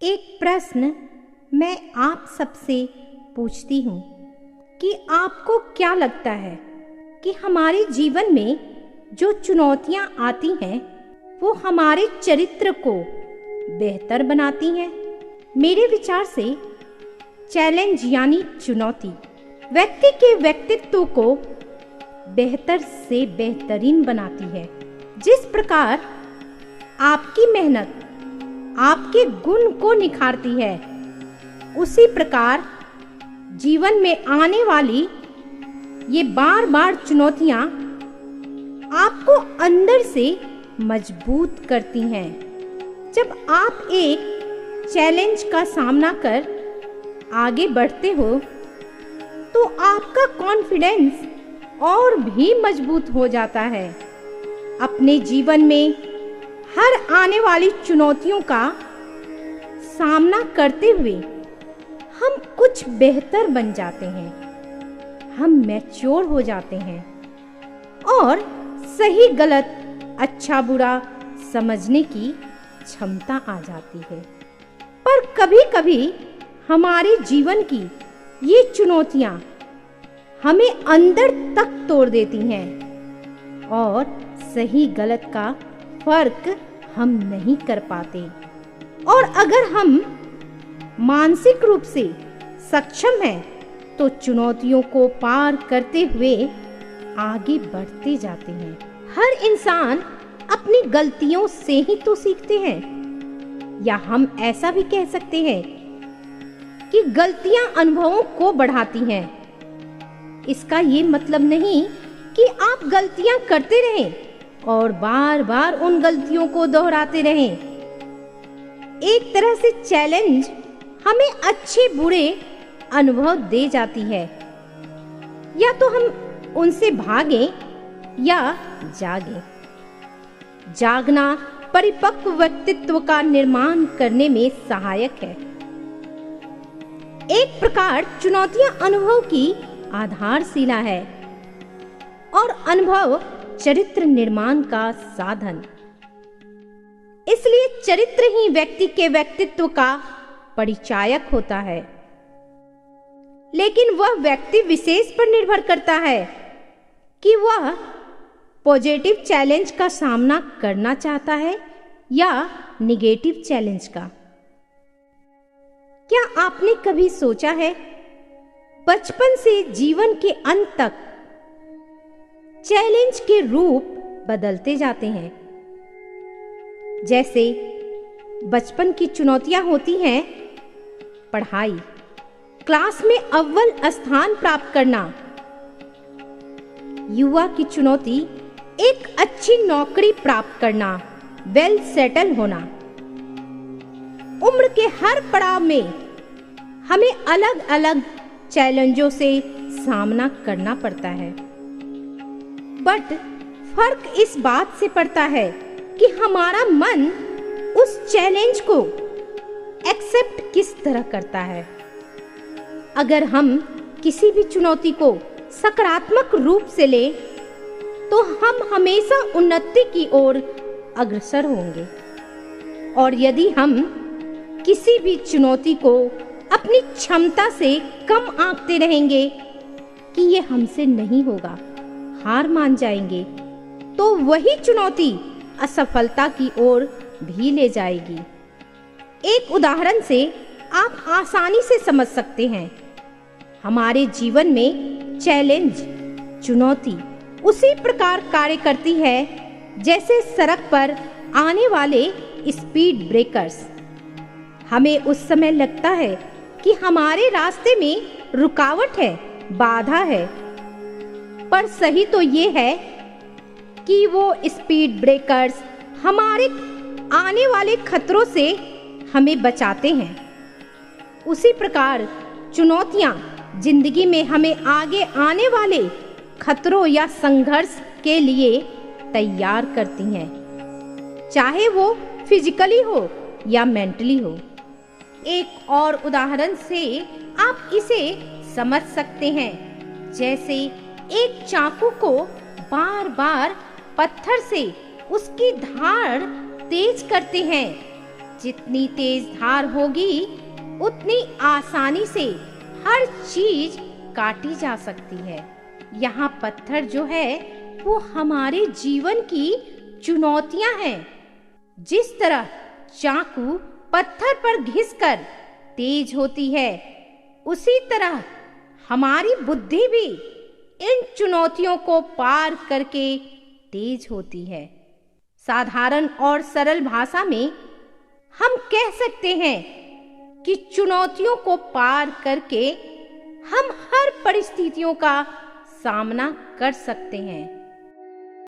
एक प्रश्न मैं आप सबसे पूछती हूँ कि आपको क्या लगता है कि हमारे जीवन में जो चुनौतियाँ आती हैं वो हमारे चरित्र को बेहतर बनाती हैं। मेरे विचार से चैलेंज यानी चुनौती व्यक्ति के व्यक्तित्व को बेहतर से बेहतरीन बनाती है। जिस प्रकार आपकी मेहनत आपके गुण को निखारती है, उसी प्रकार जीवन में आने वाली ये बार बार चुनौतियाँ आपको अंदर से मजबूत करती हैं। जब आप एक चैलेंज का सामना कर आगे बढ़ते हो तो आपका कॉन्फिडेंस और भी मजबूत हो जाता है। अपने जीवन में हर आने वाली चुनौतियों का सामना करते हुए हम कुछ बेहतर बन जाते हैं, हम मैच्योर हो जाते हैं और सही गलत अच्छा बुरा समझने की क्षमता आ जाती है। पर कभी कभी हमारे जीवन की ये चुनौतियाँ हमें अंदर तक तोड़ देती हैं और सही गलत का फर्क हम नहीं कर पाते। और अगर हम मानसिक रूप से सक्षम हैं तो चुनौतियों को पार करते हुए आगे बढ़ते जाते हैं। हर इंसान अपनी गलतियों से ही तो सीखते हैं, या हम ऐसा भी कह सकते हैं कि गलतियां अनुभवों को बढ़ाती हैं। इसका ये मतलब नहीं कि आप गलतियां करते रहें और बार बार उन गलतियों को दोहराते रहें। एक तरह से चैलेंज हमें अच्छे बुरे अनुभव दे जाती है, या तो हम उनसे भागें या जागें। जागना परिपक्व व्यक्तित्व का निर्माण करने में सहायक है। एक प्रकार चुनौतियां अनुभव की आधारशिला है और अनुभव चरित्र निर्माण का साधन। इसलिए चरित्र ही व्यक्ति के व्यक्तित्व का परिचायक होता है। लेकिन वह व्यक्ति विशेष पर निर्भर करता है कि वह पॉजिटिव चैलेंज का सामना करना चाहता है या निगेटिव चैलेंज का। क्या आपने कभी सोचा है, बचपन से जीवन के अंत तक चैलेंज के रूप बदलते जाते हैं। जैसे बचपन की चुनौतियां होती हैं पढ़ाई, क्लास में अव्वल स्थान प्राप्त करना। युवा की चुनौती एक अच्छी नौकरी प्राप्त करना, वेल सेटल होना। उम्र के हर पड़ाव में हमें अलग अलग चैलेंजों से सामना करना पड़ता है। बट फर्क इस बात से पड़ता है कि हमारा मन उस चैलेंज को एक्सेप्ट किस तरह करता है। अगर हम किसी भी चुनौती को सकारात्मक रूप से लें तो हम हमेशा उन्नति की ओर अग्रसर होंगे, और यदि हम किसी भी चुनौती को अपनी क्षमता से कम आंकते रहेंगे कि ये हमसे नहीं होगा, हार मान जाएंगे, तो वही चुनौती असफलता की ओर भी ले जाएगी। एक उदाहरण से आप आसानी से समझ सकते हैं। हमारे जीवन में चैलेंज, चुनौती उसी प्रकार कार्य करती है जैसे सड़क पर आने वाले स्पीड ब्रेकर्स। हमें उस समय लगता है कि हमारे रास्ते में रुकावट है, बाधा है, पर सही तो ये है कि वो स्पीड ब्रेकर्स हमारे आने वाले खतरों से हमें बचाते हैं। उसी प्रकार चुनौतियां जिंदगी में हमें आगे आने वाले खतरों या संघर्ष के लिए तैयार करती हैं, चाहे वो फिजिकली हो या मेंटली हो। एक और उदाहरण से आप इसे समझ सकते हैं। जैसे एक चाकू को बार बार पत्थर से उसकी धार तेज करते हैं जितनी तेज धार होगी उतनी आसानी से हर चीज काटी जा सकती है। यहाँ पत्थर जो है वो हमारे जीवन की चुनौतियां हैं। जिस तरह चाकू पत्थर पर घिसकर तेज होती है, उसी तरह हमारी बुद्धि भी इन चुनौतियों को पार करके तेज होती है। साधारण और सरल भाषा में हम कह सकते हैं कि चुनौतियों को पार करके हम हर परिस्थितियों का सामना कर सकते हैं।